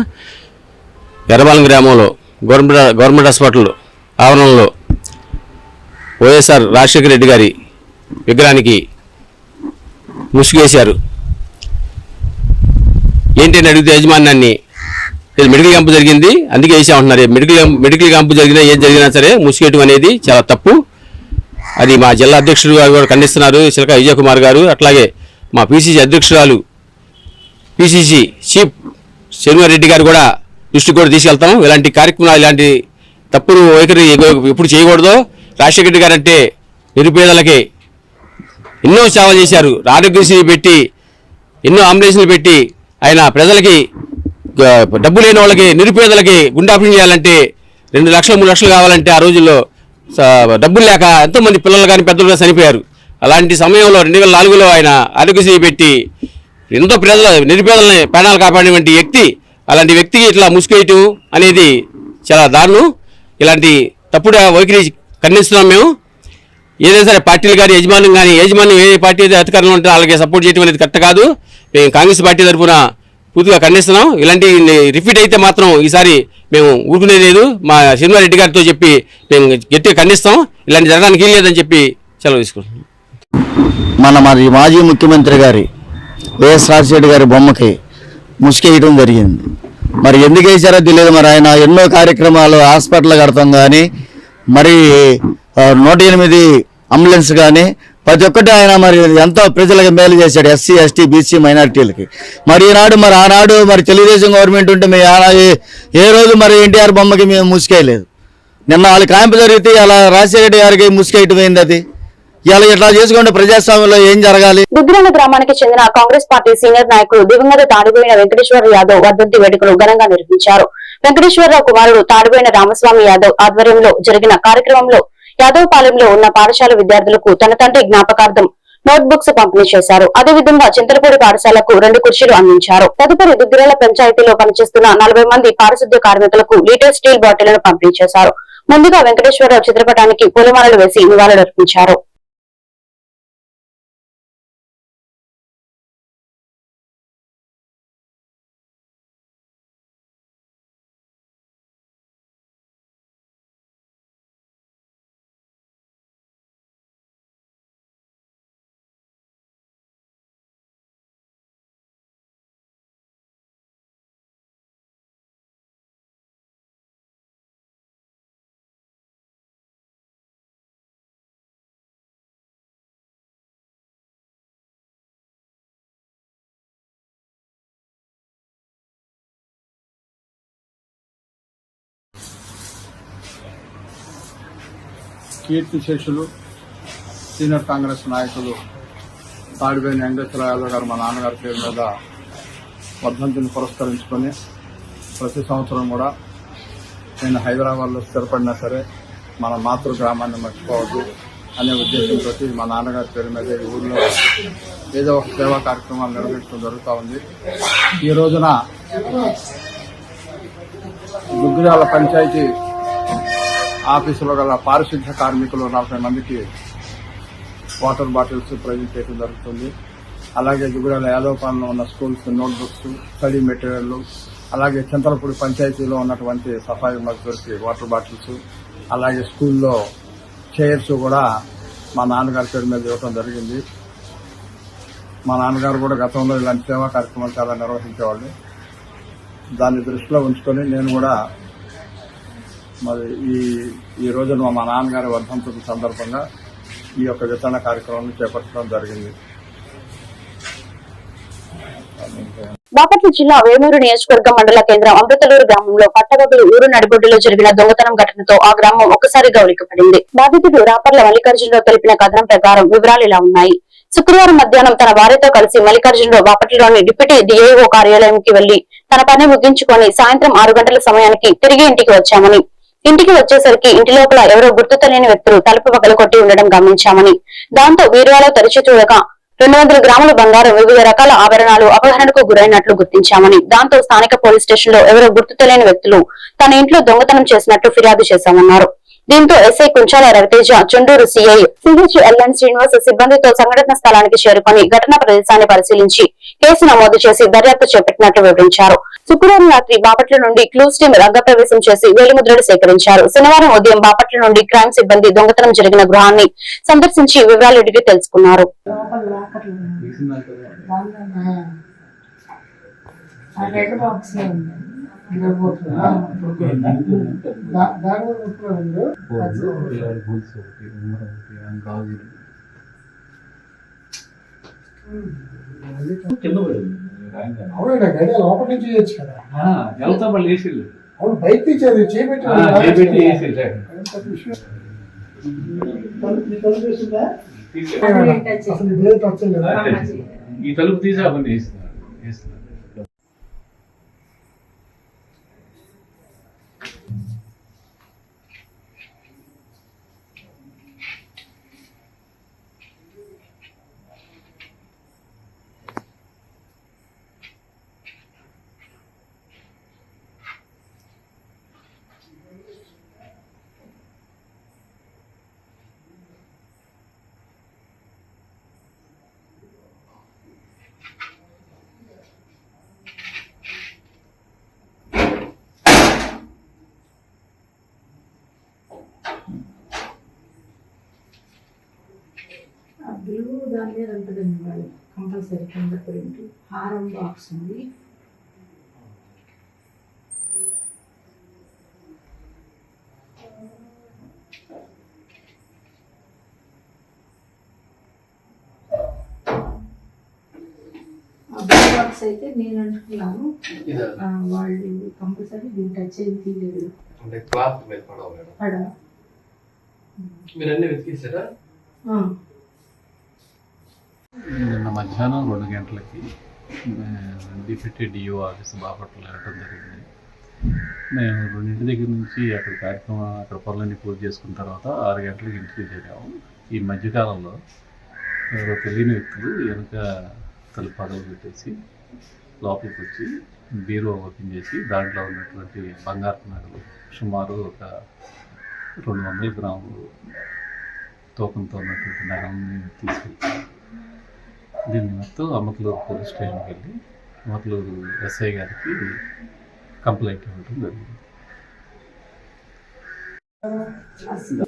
S5: ఎర్రబాలెం గ్రామంలో గవర్నమెంట్ హాస్పిటల్ ఆవరణలో వైఎస్ఆర్ రాజశేఖర రెడ్డి గారి విగ్రహానికి ముసుగేశారు. ఏంటని అడిగితే యజమాన్యాన్ని మెడికల్ క్యాంపు జరిగింది అందుకే వేసామంటున్నారు. మెడికల్ క్యాంపు జరిగినా ఏం జరిగినా సరే ముసుగేయటం అనేది చాలా తప్పు. అది మా జిల్లా అధ్యక్షుడు గారు కూడా ఖండిస్తున్నారు, చిలక విజయ్ కుమార్ గారు. అట్లాగే మా పిసిసి అధ్యక్షురాలు, పిసిసి చీఫ్ శనివారెడ్డి గారు కూడా దృష్టికి కూడా తీసుకెళ్తాం. ఇలాంటి కార్యక్రమాలు, ఇలాంటి తప్పుడు వైఖరి ఎప్పుడు చేయకూడదు. రాజశేఖర రెడ్డి గారు అంటే నిరుపేదలకి ఎన్నో సేవలు చేశారు. ఆరోగ్యశ్రీ పెట్టి, ఎన్నో అంబులెన్స్లు పెట్టి ఆయన ప్రజలకి, డబ్బు లేని వాళ్ళకి, నిరుపేదలకి గుండె ఆపరేషన్ చేయాలంటే 2 లక్షలు 3 లక్షలు కావాలంటే ఆ రోజుల్లో డబ్బులు లేక ఎంతోమంది పిల్లలు కానీ పెద్దలు కానీ చనిపోయారు. అలాంటి సమయంలో 2004లో ఆయన ఆరోగ్యశ్రీ పెట్టి ఎంతో నిరుపేదలని ప్రాణాలు కాపాడినటువంటి వ్యక్తి. అలాంటి వ్యక్తికి ఇట్లా ముసుగేయటం అనేది చాలా దారుణం. ఇలాంటి తప్పుడు వైఖరి ఖండిస్తున్నాం మేము. ఏదైనా సరే పార్టీలు కానీ యజమాన్యం ఏ పార్టీ అయితే అధికారంలో ఉంటే వాళ్ళకి సపోర్ట్ చేయడం అనేది కరెక్ట్ కాదు. మేము కాంగ్రెస్ పార్టీ తరఫున పూర్తిగా ఖండిస్తున్నాం. ఇలాంటి రిపీట్ అయితే మాత్రం ఈసారి మేము ఊరుకునేది లేదు. మా శనివారెడ్డి గారితో చెప్పి మేము గట్టిగా ఖండిస్తాం. ఇలాంటి జరగడానికి లేదని చెప్పి సెలవు తీసుకుంటున్నాం.
S9: మరి మాజీ ముఖ్యమంత్రి గారి వైఎస్ రాజశేఖర గారి బొమ్మకి ముసుగేయడం జరిగింది. మరి ఎందుకు వేసారో తెలియదు. మరి ఆయన ఎన్నో కార్యక్రమాలు హాస్పిటల్ కడతాం కానీ, మరి 108 అంబులెన్స్ కానీ ప్రతి ఒక్కటి ఆయన మరి ఎంతో ప్రజలకు మేలు చేశాడు, ఎస్సీ ఎస్టీ బీసీ మైనారిటీలకి. మరి ఆనాడు మరి తెలుగుదేశం గవర్నమెంట్ ఉంటే మేము ఏ రోజు మరి ఎన్టీఆర్ బొమ్మకి మేము ముసుకేయలేదు. నిన్న వాళ్ళ కాంపు జరిగితే అలా రాజశేఖర గారికి ముసుకేయటమైంది. అది ఇలా ఇట్లా చేసుకుంటే ప్రజాస్వామ్యంలో ఏం జరగాలి?
S3: దుగ్గిరాల గ్రామానికి చెందిన కాంగ్రెస్ పార్టీ సీనియర్ నాయకుడు దివంగత తాడిపోయిన వెంకటేశ్వర యాదవ్ వర్ధంతి వేడుకలు ఘనంగా నిర్వహించారు. వెంకటేశ్వరరావు కుమారుడు తాడిపోయిన రామస్వామి యాదవ్ ఆధ్వర్యంలో జరిగిన కార్యక్రమంలో యాదవ్ పాలెంలో ఉన్న పాఠశాల విద్యార్థులకు తన తండ్రి జ్ఞాపకార్థం నోట్ బుక్స్ పంపిణీ చేశారు. అదేవిధంగా చింతలపూడి పాఠశాలకు 2 కుర్చీలు అందించారు. తదుపరి దుగ్గిరాల పంచాయతీలో పనిచేస్తున్న 40 మంది పారిశుద్ధ్య కార్మికులకు లీటర్ స్టీల్ బాటిళ్లను పంపిణీ చేశారు. ముందుగా వెంకటేశ్వరరావు చిత్రపటానికి పూలమాలలు వేసి నివాళులర్పించారు.
S5: కీర్తి శేషులు సీనియర్ కాంగ్రెస్ నాయకులు తాడిపోయిన వెంకటేశ్వర యాదవ్ గారు మా నాన్నగారి పేరు మీద వర్ధంతిని పురస్కరించుకొని ప్రతి సంవత్సరం కూడా నేను హైదరాబాద్లో స్థిరపడినా సరే మన మాతృ గ్రామాన్ని మర్చిపోవద్దు అనే ఉద్దేశంతో మా నాన్నగారి పేరు మీద ఈ ఊళ్ళో ఏదో ఒక సేవా కార్యక్రమాలు నిర్వహించడం జరుగుతూ ఉంది. ఈ రోజున దుగ్గిరాల పంచాయతీ ఆఫీసులో గల పారిశుద్ధ్య కార్మికులు 40 మందికి వాటర్ బాటిల్స్ ప్రజెంట్ చేయడం జరుగుతుంది. అలాగే దుగ్గిరాల యాదవపాలెంలో ఉన్న schools note books, study material, అలాగే చింతలపూడి పంచాయతీలో ఉన్నటువంటి సఫాయి మజ్దూర్కి వాటర్ బాటిల్స్, అలాగే స్కూల్లో చైర్స్ కూడా మా నాన్నగారి పేరు మీద ఇవ్వడం జరిగింది. మా నాన్నగారు కూడా గతంలో ఇలాంటి సేవా కార్యక్రమాలు చాలా నిర్వహించేవాళ్ళు. దాన్ని దృష్టిలో ఉంచుకొని నేను కూడా మరి ఈ రోజున మా నాన్నగారి వర్ధంతి సందర్భంగా ఈ యొక్క వితరణ కార్యక్రమాన్ని చేపట్టడం జరిగింది.
S3: బాపట్ల జిల్లా వేమూరు నియోజకవర్గం మండల కేంద్రం అమృతలూరు గ్రామంలో పట్టపగలు ఊరు నడిబొడ్డులో జరిగిన దొంగతనం ఘటనతో ఆ గ్రామం ఒక్కసారిగా ఉలిక్కిపడింది. బాధితుడు రాపర్ల మల్లికార్జునరావు తెలిపిన కథనం ప్రకారం వివరాలు ఇలా ఉన్నాయి. శుక్రవారం మధ్యాహ్నం తన భార్యతో కలిసి మల్లికార్జునరావు బాపట్లలోని డిప్యూటీ డిఐఓ కార్యాలయంకి వెళ్లి తన పని ముగించుకొని సాయంత్రం 6 గంటల సమయానికి తిరిగి ఇంటికి వచ్చామని, ఇంటికి వచ్చేసరికి ఇంటి లోపల ఎవరో గుర్తు తెలియని వ్యక్తులు తలుపు పగలకొట్టి ఉండడం గమనించామని, దాంతో బీరువాలో తెరిచి చూడగా 200 గ్రాముల బంగారం, వివిధ రకాల ఆభరణాలు అపహరణకు గురైనట్లు గుర్తించామని, దాంతో స్థానిక పోలీస్ స్టేషన్ లో ఎవరో గుర్తు తెలియని వ్యక్తులు తన ఇంట్లో దొంగతనం చేసినట్లు ఫిర్యాదు చేశామన్నారు. దీంతో ఎస్ఐ కుంచాల రవితేజ, చుండూరు సిఐ సిహెచ్ఎల్ఎన్ శ్రీనివాస్ సిబ్బందితో సంఘటన స్థలానికి చేరుకుని ఘటనా ప్రదేశాన్ని పరిశీలించి కేసు నమోదు చేసి దర్యాప్తు చేపట్టినట్లు వివరించారు. శుక్రవారం రాత్రి బాపట్ల నుండి క్లూస్ టీం రంగప్రవేశం చేసి వేలిముద్రలు సేకరించారు. శనివారం ఉదయం బాపట్ల నుండి క్రైమ్ సిబ్బంది దొంగతనం జరిగిన గృహాన్ని సందర్శించి వివరాలు అడిగి తెలుసుకున్నారు.
S13: అవునా గడి లోపల నుంచి చేయొచ్చు కదా, అవును బయట తీసేది చేపెట్టి అసలు ఇదే టచ్ లేదా
S12: ఈ తలుపు తీసి అవన్నీ వేస్తున్నారు.
S8: బ్లూ దాని మీద ఉంటుందండి వాళ్ళు కంపల్సరీ కింద ప్రింట్. హారం బాక్స్ ఉంది. ఆ బ్లూ బాక్స్ అయితే నేను అంటున్నాను వాళ్ళు కంపల్సరీ దీన్ని టచ్ అయ్యి తీయలేదు.
S6: అంటే క్లాత్ మీద పడవ మేడం. మీరు అన్ని వెతికేసారా?
S12: నిన్న మధ్యాహ్నం 2 గంటలకి డిప్యూటీ డిఓ ఆఫీస్ బాపట్ల వెళ్ళడం జరిగింది. మేము 2 దగ్గర నుంచి అక్కడ పనులన్నీ పూర్తి చేసుకున్న తర్వాత 6 గంటలకు ఇంటికి చేరాము. ఈ మధ్యకాలంలో ఎవరో తెలియని వ్యక్తులు వెనుక తలుపు పగలు పెట్టేసి లోపలికి వచ్చి బీరో ఓపెన్ చేసి దాంట్లో ఉన్నటువంటి బంగారు నగలు సుమారు ఒక 200 గ్రాములు తూకంతో ఉన్నటువంటి నగల్ని తీసుకెళ్తారు. దీన్ని మొత్తం అమ్మకలూరు పోలీస్ స్టేషన్కి వెళ్ళి అమ్మకలూరు ఎస్ఐ గారికి కంప్లైంట్ ఇవ్వడం జరిగింది.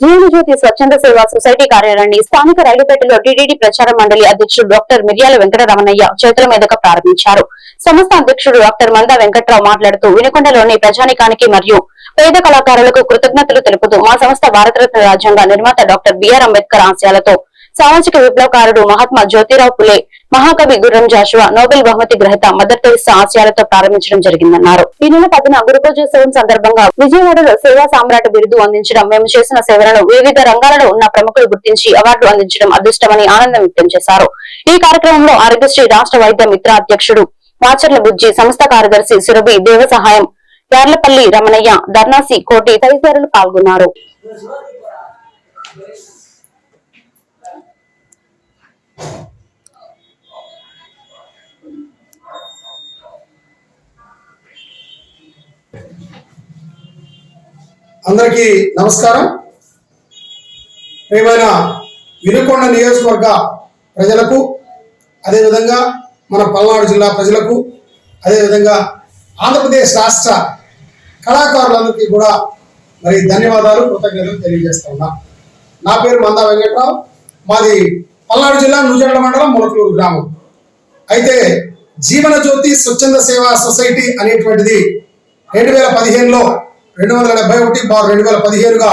S3: జీవనజ్యోతి స్వచ్ఛంద సేవా సొసైటీ కార్యాలయాన్ని స్థానిక రైలుపేటలో టీటీడీ ప్రచార మండలి అధ్యక్షుడు డాక్టర్ మిర్యాల వెంకటరమణయ్య చేతుల మీదుగా ప్రారంభించారు. సంస్థ అధ్యక్షుడు డాక్టర్ మందా వెంకట్రావు మాట్లాడుతూ వినుకొండలోని ప్రజానికానికి మరియు పేద కళాకారులకు కృతజ్ఞతలు తెలుపుతూ మా సంస్థ భారతరత్న రాజ్యాంగ నిర్మాత డాక్టర్ బిఆర్ అంబేద్కర్ ఆశయాలతో సామాజిక విప్లవకారుడు మహాత్మా జ్యోతిరావు పులే, మహాకవి గుర్రం జాషువా, నోబెల్ బహుమతి గ్రహీత మదర్ తెరెసా ఆశయాలతో ప్రారంభించడం జరిగిందన్నారు. ఈ నెల 10న గురుపూజోత్సవం సందర్భంగా విజయవాడలో సేవా సామ్రాట్ బిరుదు అందించడం, మేము చేసిన సేవలను వివిధ రంగాలలో ఉన్న ప్రముఖులు గుర్తించి అవార్డు అందించడం అదృష్టమని ఆనందం వ్యక్తం చేశారు. ఈ కార్యక్రమంలో ఆరోగ్యశ్రీ రాష్ట్ర వైద్య మిత్ర అధ్యక్షుడు మాచర్ల బుజ్జి, సంస్థ కార్యదర్శి సురభి, దేవ సహాయం యార్లపల్లి రమణయ్య, ధర్నాసి కోటి తదితరులు పాల్గొన్నారు.
S13: అందరికీ నమస్కారం. ప్రియమైన వినుకొండ నియోజకవర్గ ప్రజలకు, అదేవిధంగా మన పల్నాడు జిల్లా ప్రజలకు, అదేవిధంగా ఆంధ్రప్రదేశ్ రాష్ట్ర కళాకారులందరికీ కూడా మరి ధన్యవాదాలు, కృతజ్ఞతలు తెలియజేస్తా ఉన్నా. నా పేరు మందా వెంకట్రావు, మాది పల్నాడు జిల్లా నూజెండ్ల మండలం మొలకలూరు గ్రామం. అయితే జీవనజ్యోతి స్వచ్ఛంద సేవా సొసైటీ అనేటువంటిది 2015లో 271/2015గా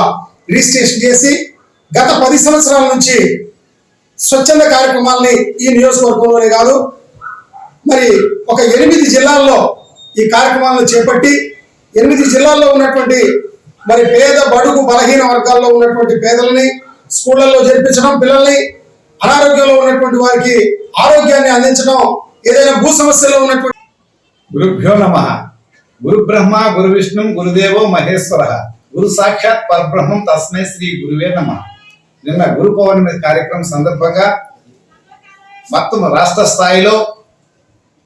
S13: రిజిస్ట్రేషన్ చేసి గత 10 సంవత్సరాల నుంచి స్వచ్ఛంద కార్యక్రమాలని ఈ నియోజకవర్గంలోనే కాదు మరి ఒక 8 జిల్లాల్లో ఈ కార్యక్రమాలను చేపట్టి 8 జిల్లాల్లో ఉన్నటువంటి మరి పేద బడుగు బలహీన వర్గాల్లో ఉన్నటువంటి పేదలని స్కూళ్లలో జరిపించడం, పిల్లల్ని అనారోగ్యంలో ఉన్నటువంటి వారికి ఆరోగ్యాన్ని అందించడం, ఏదైనా భూ సమస్యలో ఉన్నటువంటి
S5: గురుభ్యో నమః. గురు బ్రహ్మ గురు విష్ణు గురుదేవో మహేశ్వర గురు సాక్షాత్ పరబ్రహ్మం తస్మై శ్రీ గురువే నమః. నిన్న గురు పౌర్ణమి కార్యక్రమం సందర్భంగా మొత్తం రాష్ట్ర స్థాయిలో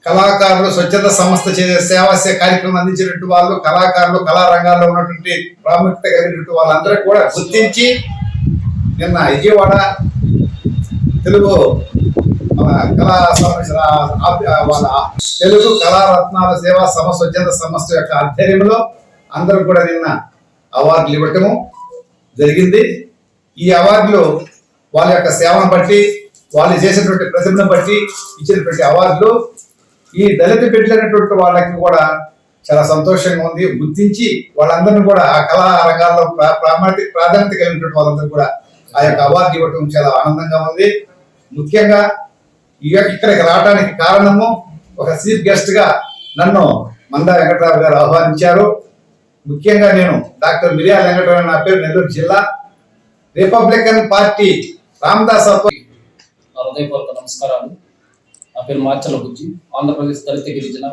S5: కళాకారులు స్వచ్ఛత సంస్థ సేవా కార్యక్రమం అందించినట్టు వాళ్ళు, కళాకారులు కళారంగాల్లో ఉన్నటువంటి ప్రాముఖ్యత కలిగినట్టు వాళ్ళందరూ కూడా గుర్తించి నిన్న విజయవాడ తెలుగు కళా వాళ్ళ తెలుగు కళారత్నాల సేవా స్వచ్ఛంద సంస్థ యొక్క ఆధ్వర్యంలో అందరూ కూడా నిన్న అవార్డులు ఇవ్వటము జరిగింది. ఈ అవార్డులు వాళ్ళ యొక్క సేవను బట్టి, వాళ్ళు చేసినటువంటి ప్రతిభను బట్టి ఇచ్చినటువంటి అవార్డులు. ఈ దళిత బిడ్డలైనటువంటి వాళ్ళకి కూడా చాలా సంతోషంగా ఉంది. గుర్తించి వాళ్ళందరినీ కూడా ఆ కళా రంగాల్లో ప్రాధాన్యత కలిగినటువంటి వాళ్ళందరూ కూడా ఆ యొక్క అవార్డు ఇవ్వటం చాలా ఆనందంగా ఉంది. ముఖ్యంగా ఇక్కడికి రావడానికి కారణము ఒక చీఫ్ గెస్ట్ గా నన్ను మందా వెంకటరావు గారు ఆహ్వానించారు. ముఖ్యంగా నేను డాక్టర్ మిర్యాల వెంకటరావు, నా పేరు నెల్లూరు జిల్లా, రిపబ్లికన్ పార్టీ రామదాస్.
S14: హృదయపూర్వక నమస్కారాలు. నా పేరు మాచర్ల బుజ్జి, ఆంధ్రప్రదేశ్ దళిత గిరిజన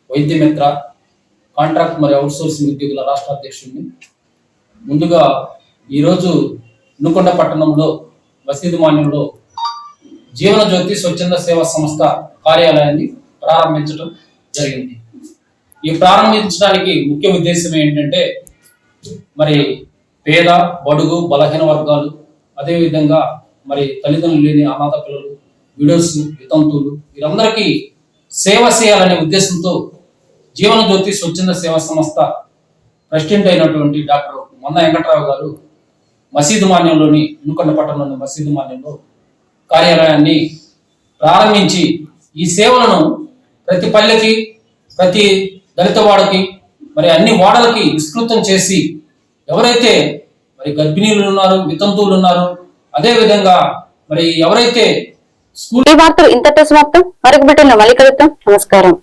S14: వైద్య మిత్ర కాంట్రాక్ట్ మరియు అవుట్సోర్సింగ్ ఉద్యోగుల రాష్ట్ర అధ్యక్షుడిని. ముందుగా ఈరోజు వినుకొండ పట్టణంలో మసీదు మాన్యంలో జీవనజ్యోతి స్వచ్ఛంద సేవా సంస్థ కార్యాలయాన్ని ప్రారంభించడం జరిగింది. ఈ ప్రారంభించడానికి ముఖ్య ఉద్దేశం ఏంటంటే మరి పేద బడుగు బలహీన వర్గాలు, అదేవిధంగా మరి తల్లిదండ్రులు లేని అనాథ పిల్లలు, విడోస్, వితంతువులు, వీరందరికీ సేవ చేయాలనే ఉద్దేశంతో జీవనజ్యోతి స్వచ్ఛంద సేవా సంస్థ ప్రెసిడెంట్ అయినటువంటి డాక్టర్ మందా వెంకట్రావు గారు మసీదు మాన్యంలోని వినుకొండ పట్టణంలోని మసీదు మాన్యంలో కార్యాలయాన్ని ప్రారంభించి ఈ సేవలను ప్రతి పల్లెకి, ప్రతి దళిత వాడకి, మరి అన్ని వాడలకి విస్తృతం చేసి ఎవరైతే మరి గర్భిణీలు ఉన్నారు, వితంతువులు ఉన్నారు, అదే విధంగా మరి ఎవరైతే
S3: ఈ వార్తలు ఇంతటితో సమాప్తం. మరొక బిడ్డను మళ్ళీ కలుద్దాం. నమస్కారం.